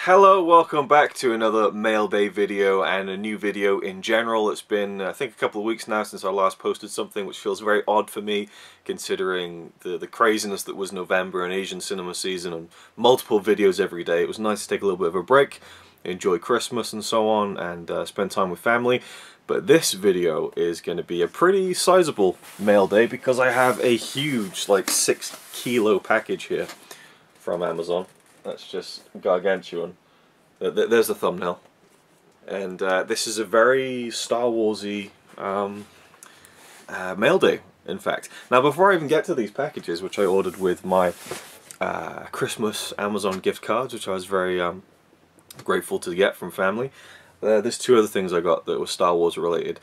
Hello, welcome back to another Mail Day video and a new video in general. It's been, I think, a couple of weeks now since I last posted something, which feels very odd for me considering the craziness that was November and Asian cinema season and multiple videos every day. It was nice to take a little bit of a break, enjoy Christmas and so on, and spend time with family. But this video is going to be a pretty sizable Mail Day because I have a huge, like 6-kilo package here from Amazon. That's just gargantuan. There's the thumbnail. And this is a very Star Wars-y mail day, in fact. Now, before I even get to these packages, which I ordered with my Christmas Amazon gift cards, which I was very grateful to get from family, there's two other things I got that were Star Wars related.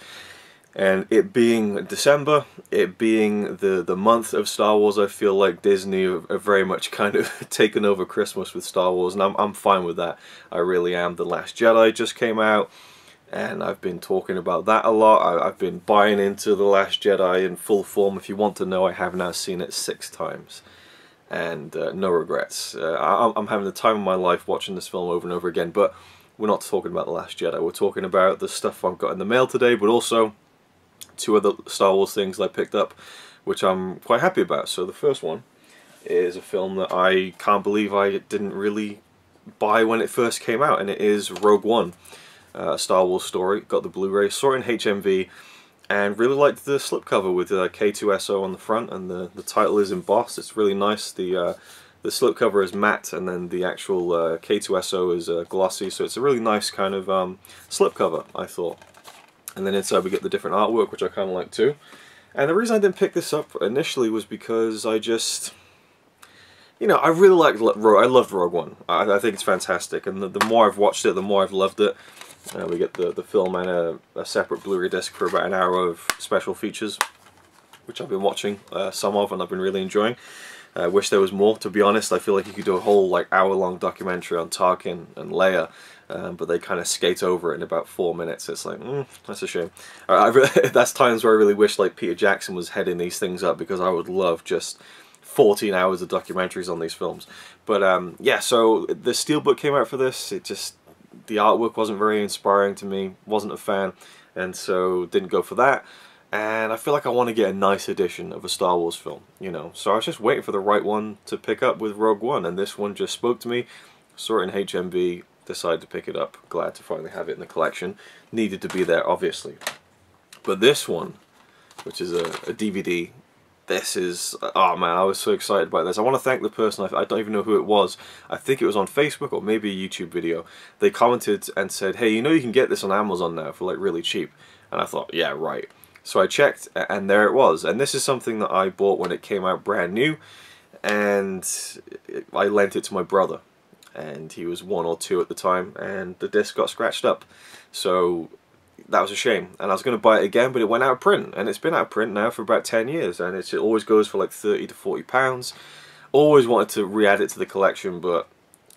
And it being December, it being the month of Star Wars, I feel like Disney have very much kind of taken over Christmas with Star Wars, and I'm fine with that. I really am. The Last Jedi just came out, and I've been talking about that a lot. I've been buying into The Last Jedi in full form. If you want to know, I have now seen it 6 times, and no regrets. I'm having the time of my life watching this film over and over again, but we're not talking about The Last Jedi. We're talking about the stuff I've got in the mail today, but also two other Star Wars things that I picked up, which I'm quite happy about. So the first one is a film that I can't believe I didn't really buy when it first came out, and it is Rogue One, a Star Wars story. Got the Blu-ray, saw it in HMV, and really liked the slipcover with K2SO on the front, and the title is embossed. It's really nice. The slipcover is matte, and then the actual K2SO is glossy, so it's a really nice kind of slipcover, I thought. And then inside we get the different artwork, which I kind of like too. And the reason I didn't pick this up initially was because I just, you know, I really liked I loved Rogue One. I think it's fantastic, and the more I've watched it, the more I've loved it. We get the film and a separate Blu-ray disc for about an hour of special features, which I've been watching some of, and I've been really enjoying. I wish there was more, to be honest. I feel like you could do a whole like hour-long documentary on Tarkin and Leia, but they kind of skate over it in about 4 minutes. It's like, that's a shame. That's times where I really wish like Peter Jackson was heading these things up, because I would love just 14 hours of documentaries on these films. But yeah, so the steelbook came out for this. It just, the artwork wasn't very inspiring to me. Wasn't a fan, and so didn't go for that. And I feel like I want to get a nice edition of a Star Wars film, you know. So I was just waiting for the right one to pick up with Rogue One, and this one just spoke to me. Saw it in HMV, decided to pick it up. Glad to finally have it in the collection. Needed to be there, obviously. But this one, which is a DVD, this is, oh man, I was so excited about this. I want to thank the person, I don't even know who it was. I think it was on Facebook or maybe a YouTube video. They commented and said, hey, you know you can get this on Amazon now for like really cheap. And I thought, yeah, right. So I checked, and there it was. And this is something that I bought when it came out brand new, and I lent it to my brother, and he was 1 or 2 at the time, and the disc got scratched up. So that was a shame, and I was going to buy it again, but it went out of print, and it's been out of print now for about 10 years, and it always goes for like 30 to 40 pounds. Always wanted to re-add it to the collection, but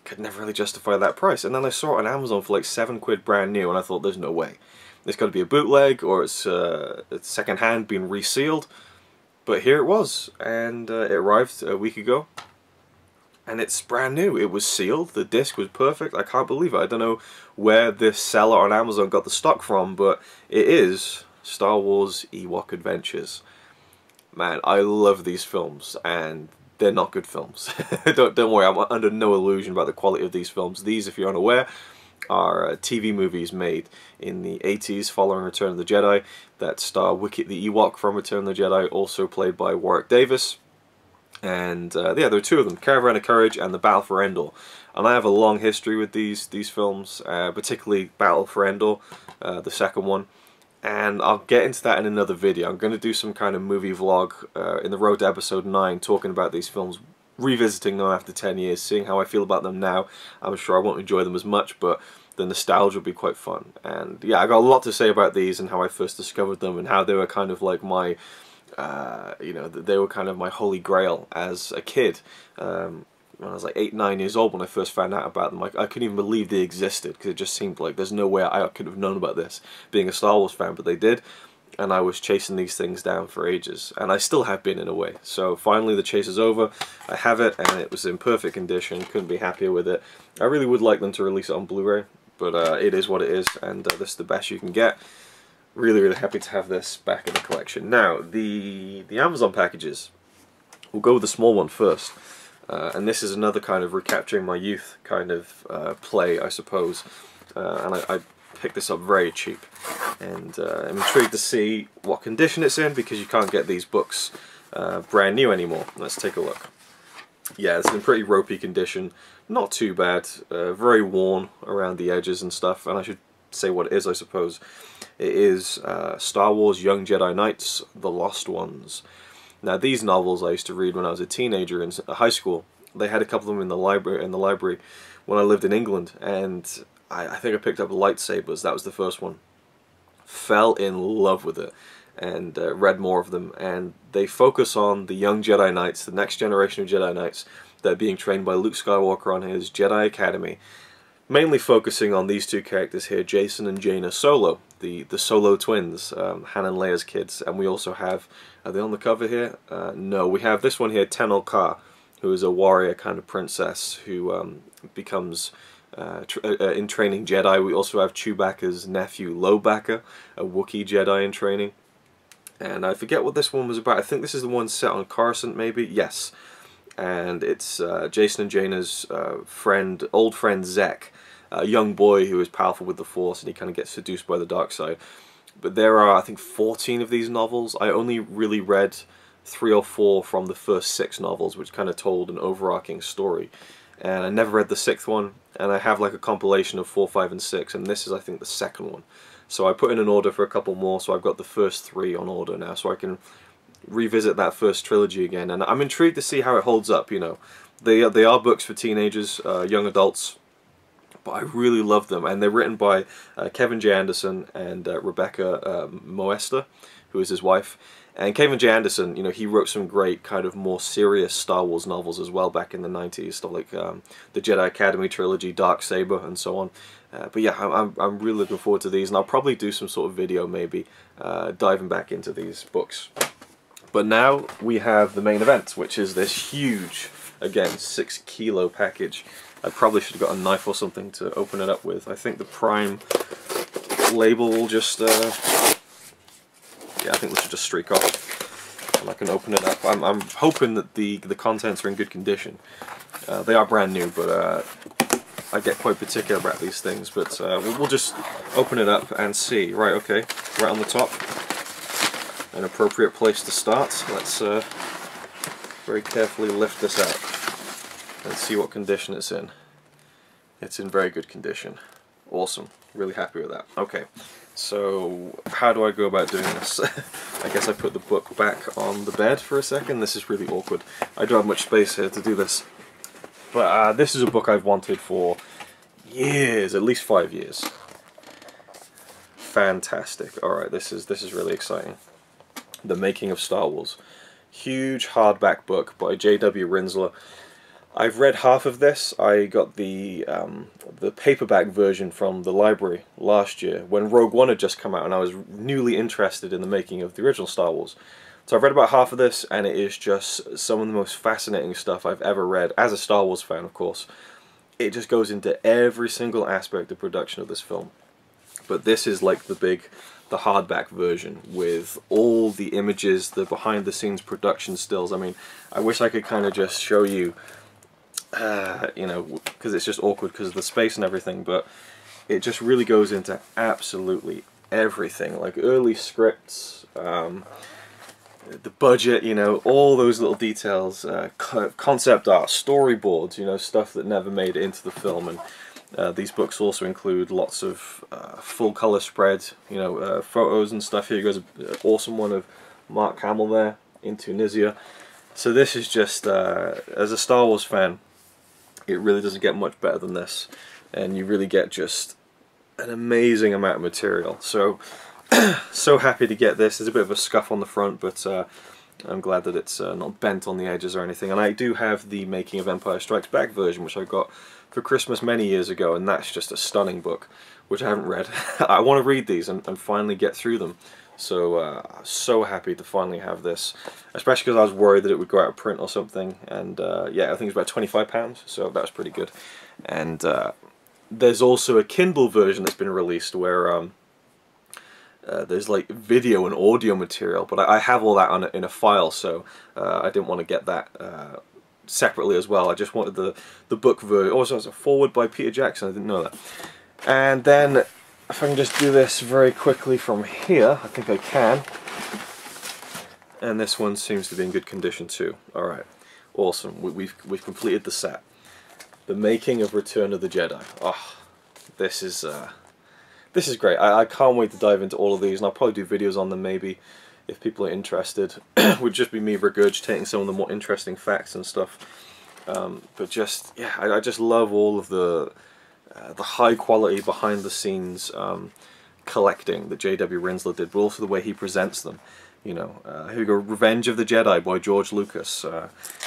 could never really justify that price. And then I saw it on Amazon for like £7 brand new, and I thought, there's no way. It's got to be a bootleg, or it's second hand, being resealed. But here it was, and it arrived a week ago, and it's brand new. It was sealed. The disc was perfect. I can't believe it. I don't know where this seller on Amazon got the stock from, but it is Star Wars Ewok Adventures. Man, I love these films, and they're not good films. Don't worry, I'm under no illusion about the quality of these films. These, if you're unaware, are TV movies made in the 80s following Return of the Jedi that star Wicket the Ewok from Return of the Jedi, also played by Warwick Davis. And yeah, there are 2 of them, Caravan of Courage and The Battle for Endor. And I have a long history with these films, particularly Battle for Endor, the second one. And I'll get into that in another video. I'm going to do some kind of movie vlog in the road to episode 9, talking about these films, revisiting them after 10 years, seeing how I feel about them now. I'm sure I won't enjoy them as much, but the nostalgia will be quite fun. And yeah, I got a lot to say about these, and how I first discovered them, and how they were kind of like my, you know, they were kind of my holy grail as a kid. When I was like 8, 9 years old when I first found out about them, I couldn't even believe they existed, because it just seemed like there's no way I could have known about this being a Star Wars fan, but they did. and I was chasing these things down for ages, and I still have been in a way. So finally the chase is over, I have it, and it was in perfect condition, couldn't be happier with it. I really would like them to release it on Blu-ray, but it is what it is, and this is the best you can get. Really happy to have this back in the collection. Now, the Amazon packages, we'll go with the small one first, and this is another kind of recapturing my youth kind of play, I suppose, and I picked this up very cheap, and I'm intrigued to see what condition it's in, because you can't get these books brand new anymore. Let's take a look. Yeah, it's in pretty ropey condition, not too bad, very worn around the edges and stuff, and I should say what it is, I suppose. It is Star Wars Young Jedi Knights, The Lost Ones. Now, these novels I used to read when I was a teenager in high school. They had a couple of them in the library when I lived in England, and I think I picked up Lightsabers. That was the first one. Fell in love with it, and read more of them. And they focus on the young Jedi Knights, the next generation of Jedi Knights that are being trained by Luke Skywalker on his Jedi Academy. Mainly focusing on these two characters here, Jason and Jaina Solo, the Solo twins, Han and Leia's kids. And we also have, are they on the cover here? No, we have this one here, Tenel Ka, who is a warrior kind of princess who becomes in training Jedi. We also have Chewbacca's nephew Lowbacca, a Wookiee Jedi in training. And I forget what this one was about. I think this is the one set on Coruscant, maybe? Yes. And it's Jason and Jaina's old friend Zek, a young boy who is powerful with the Force, and he kind of gets seduced by the dark side. But there are, I think, 14 of these novels. I only really read 3 or 4 from the first 6 novels, which kind of told an overarching story. And I never read the 6th one, and I have like a compilation of 4, 5, and 6, and this is, I think, the 2nd one. So I put in an order for a couple more, so I've got the first 3 on order now, so I can revisit that first trilogy again. And I'm intrigued to see how it holds up, you know. They are books for teenagers, young adults, but I really love them, and they're written by Kevin J. Anderson and Rebecca Moesta, who is his wife. And Kevin J. Anderson, you know, he wrote some great kind of more serious Star Wars novels as well back in the 90s, stuff like the Jedi Academy trilogy, Darksaber, and so on. But yeah, I'm really looking forward to these, and I'll probably do some sort of video maybe diving back into these books. But now we have the main event, which is this huge, again, 6 kilo package. I probably should have got a knife or something to open it up with. I think the Prime label will just yeah, I think we should just streak off, and I can open it up. I'm hoping that the contents are in good condition. They are brand new, but I get quite particular about these things. But we'll just open it up and see. Right, okay, right on the top, an appropriate place to start. Let's very carefully lift this out and see what condition it's in. It's in very good condition. Awesome. Really happy with that. Okay, so how do I go about doing this? I guess I put the book back on the bed for a second. This is really awkward. I don't have much space here to do this. But this is a book I've wanted for years, at least 5 years. Fantastic. Alright, this is really exciting. The Making of Star Wars. Huge hardback book by J.W. Rinsler. I've read half of this. I got the paperback version from the library last year when Rogue One had just come out, and I was newly interested in the making of the original Star Wars. So I've read about half of this, and it is just some of the most fascinating stuff I've ever read, as a Star Wars fan, of course. It just goes into every single aspect of production of this film. But this is like the hardback version with all the images, the behind-the-scenes production stills. I mean, I wish I could kind of just show you, you know, because it's just awkward because of the space and everything, but it just really goes into absolutely everything, like early scripts, the budget, you know, all those little details, concept art, storyboards, you know, stuff that never made it into the film. And these books also include lots of full color spread, you know, photos and stuff. Here goes an awesome one of Mark Hamill there in Tunisia. So this is just, as a Star Wars fan, it really doesn't get much better than this, and you really get just an amazing amount of material. So, so happy to get this. There's a bit of a scuff on the front, but I'm glad that it's not bent on the edges or anything. And I do have the Making of Empire Strikes Back version, which I got for Christmas many years ago, and that's just a stunning book, which I haven't read. I want to read these and finally get through them. So so happy to finally have this, especially because I was worried that it would go out of print or something. And yeah, I think it's about £25, so that was pretty good. And there's also a Kindle version that's been released where there's like video and audio material, but I have all that in a file, so I didn't want to get that separately as well. I just wanted the book version. Also, it's a forward by Peter Jackson. I didn't know that. And then, if I can just do this very quickly from here, I think I can. And this one seems to be in good condition too. All right, awesome. We've completed the set. The Making of Return of the Jedi. Oh, this is great. I can't wait to dive into all of these, and I'll probably do videos on them maybe if people are interested. It would just be me regurgitating some of the more interesting facts and stuff. But just, yeah, I just love all of the high quality behind the scenes collecting that J.W. Rinsler did, but also the way he presents them. You know, here we go, Revenge of the Jedi by George Lucas.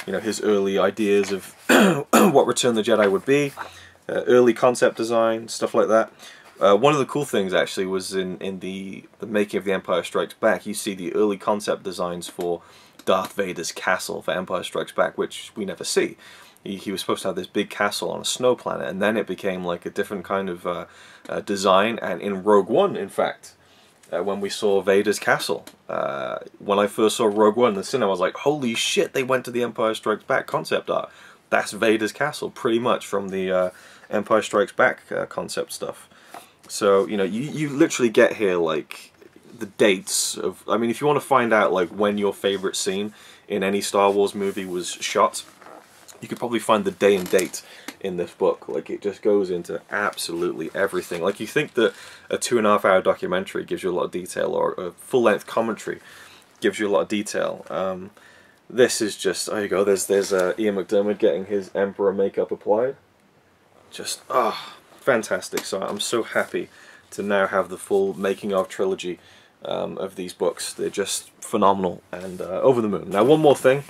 You know, his early ideas of what Return of the Jedi would be, early concept design, stuff like that. One of the cool things actually was in the Making of The Empire Strikes Back, you see the early concept designs for Darth Vader's castle for Empire Strikes Back, which we never see. He was supposed to have this big castle on a snow planet, and then it became like a different kind of design. And in Rogue One, in fact, when we saw Vader's castle, when I first saw Rogue One in the cinema, I was like, holy shit, they went to the Empire Strikes Back concept art. That's Vader's castle, pretty much, from the Empire Strikes Back concept stuff. So, you know, you literally get here, like, the dates of... I mean, if you want to find out, like, when your favorite scene in any Star Wars movie was shot, you could probably find the day and date in this book. Like, it just goes into absolutely everything. Like, you think that a 2.5-hour documentary gives you a lot of detail, or a full-length commentary gives you a lot of detail. This is just... There you go. There's Ian McDiarmid getting his Emperor makeup applied. Just, fantastic. So I'm so happy to now have the full making of trilogy of these books. They're just phenomenal and over the moon. Now, one more thing,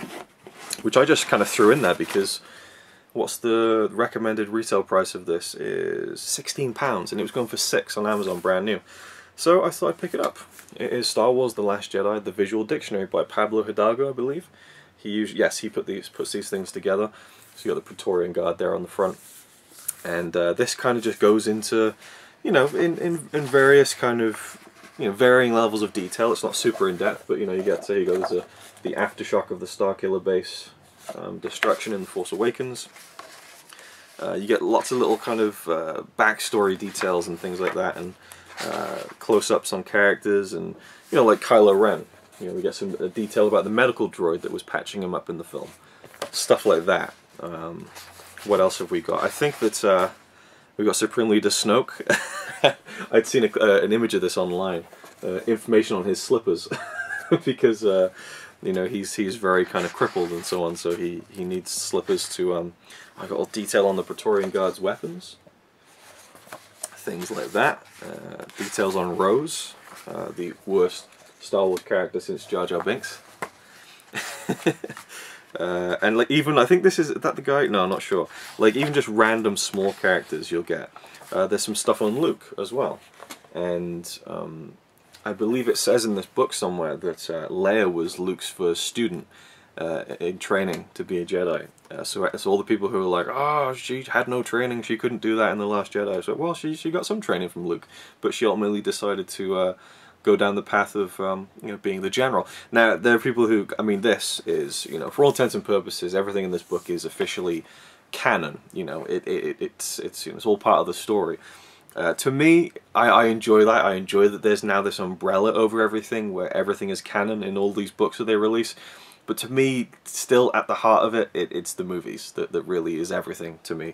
which I just kind of threw in there because what's the recommended retail price of this is £16, and it was going for $6 on Amazon, brand new. So I thought I'd pick it up. It is Star Wars: The Last Jedi, the Visual Dictionary by Pablo Hidalgo, I believe. He puts these things together. So you got the Praetorian Guard there on the front. And this kind of just goes into, you know, in various kind of, you know, varying levels of detail. It's not super in depth, but you know, you get, there you go, there's the aftershock of the Starkiller base destruction in The Force Awakens. You get lots of little kind of backstory details and things like that, and close-ups on characters, and you know, like Kylo Ren. You know, we get some detail about the medical droid that was patching him up in the film, stuff like that. What else have we got? I think that we got Supreme Leader Snoke. I'd seen an image of this online, information on his slippers, because you know, he's very kind of crippled and so on, so he needs slippers to. I got all detail on the Praetorian Guard's weapons, things like that. Details on Rose, the worst Star Wars character since Jar Jar Binks. And like, even, I think this is that the guy? No, I'm not sure. Like, even just random small characters you'll get. There's some stuff on Luke as well, and I believe it says in this book somewhere that Leia was Luke's first student in training to be a Jedi. So all the people who are like, oh, she had no training, she couldn't do that in The Last Jedi. So, well, she got some training from Luke, but she ultimately decided to go down the path of you know, being the general. Now, there are people who, I mean, this is, you know, for all intents and purposes, everything in this book is officially canon. You know, it's you know, it's all part of the story. To me, I enjoy that. I enjoy that there's now this umbrella over everything, where everything is canon in all these books that they release. But to me, still at the heart of it, it's the movies that really is everything to me.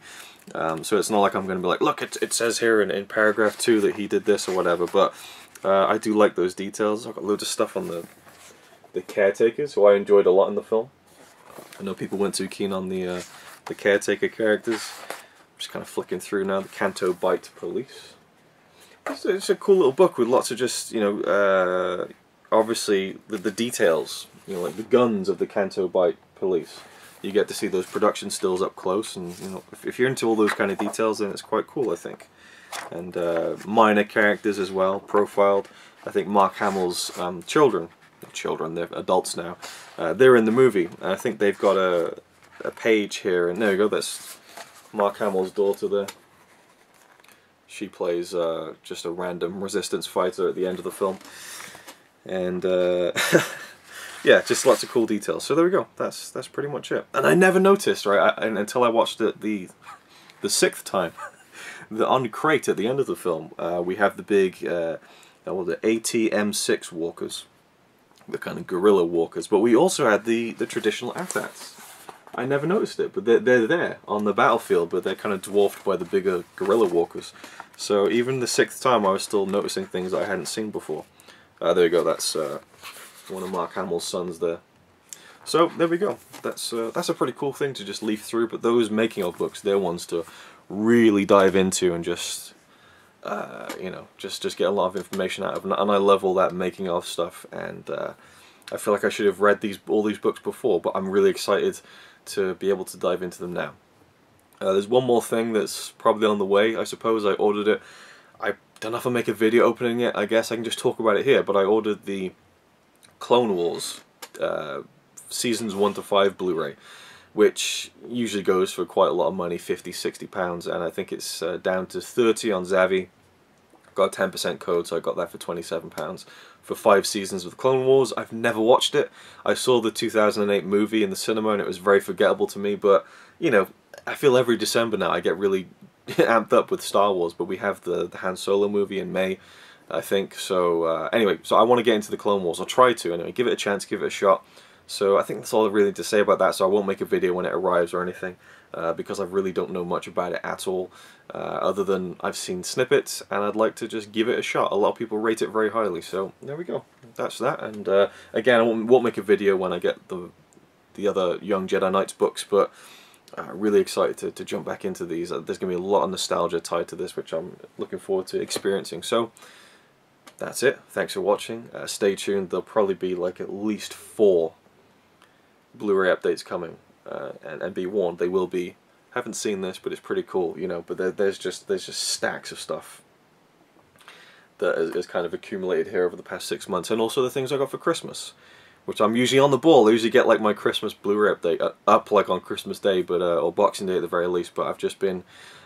So it's not like I'm going to be like, look, it says here in paragraph 2 that he did this or whatever. But I do like those details. I've got loads of stuff on the caretakers, who I enjoyed a lot in the film. I know people weren't too keen on the caretaker characters. I'm just kind of flicking through now. The Canto Bight Police. It's a cool little book with lots of just, you know, obviously the details. You know, like the guns of the Canto Bight Police. You get to see those production stills up close, and you know, if you're into all those kind of details, then it's quite cool, I think. And minor characters as well, profiled. I think Mark Hamill's children, they're adults now, they're in the movie. I think they've got a page here, and there you go, that's Mark Hamill's daughter there. She plays just a random resistance fighter at the end of the film. And yeah, just lots of cool details. So there we go. That's pretty much it. And I never noticed, right, until I watched it the 6th time. On crate at the end of the film, we have the big, the AT-M6 walkers, the kind of guerrilla walkers. But we also had the traditional AT-ATs. I never noticed it, but they're there on the battlefield, but they're kind of dwarfed by the bigger guerrilla walkers. So even the 6th time, I was still noticing things that I hadn't seen before. There you go. That's one of Mark Hamill's sons there. So there we go. That's a pretty cool thing to just leaf through. But those making of books, they're ones to really dive into and just you know, just get a lot of information out of. And I love all that making of stuff. And I feel like I should have read all these books before, but I'm really excited to be able to dive into them now. There's one more thing that's probably on the way, I suppose. I ordered it. I don't know if I'll make a video opening it. I guess I can just talk about it here, but I ordered the Clone Wars Seasons 1 to 5 Blu-ray, which usually goes for quite a lot of money, 50, 60 pounds, and I think it's down to 30 on Zavvi. Got a 10% code, so I got that for 27 pounds for 5 seasons of the Clone Wars. I've never watched it. I saw the 2008 movie in the cinema and it was very forgettable to me, but you know, I feel every December now I get really amped up with Star Wars, but we have the Han Solo movie in May, I think. So anyway, so I want to get into the Clone Wars. I'll try to anyway, give it a chance, give it a shot. So I think that's all I really need to say about that, so I won't make a video when it arrives or anything, because I really don't know much about it at all, other than I've seen snippets, and I'd like to just give it a shot. A lot of people rate it very highly, so there we go. That's that, and again, I won't make a video when I get the other Young Jedi Knights books, but really excited to jump back into these. There's going to be a lot of nostalgia tied to this, which I'm looking forward to experiencing. So that's it. Thanks for watching. Stay tuned. There'll probably be like at least 4 Blu-ray updates coming, and be warned, they will be. Haven't seen this, but it's pretty cool, you know. But there's just stacks of stuff that is kind of accumulated here over the past 6 months, and also the things I got for Christmas, which I'm usually on the ball. I usually get like my Christmas Blu-ray update up like on Christmas Day, but or Boxing Day at the very least. But I've just been,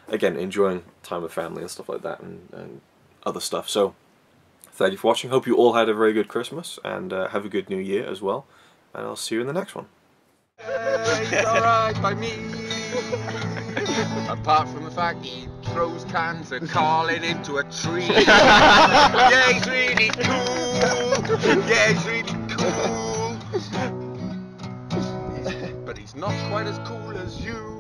again, enjoying time with family and stuff like that, and other stuff. So thank you for watching. Hope you all had a very good Christmas, and have a good New Year as well. And I'll see you in the next one. He's alright by me. Apart from the fact he throws cans and calling into a tree. Yeah, he's really cool. Yeah, he's really cool. But he's not quite as cool as you.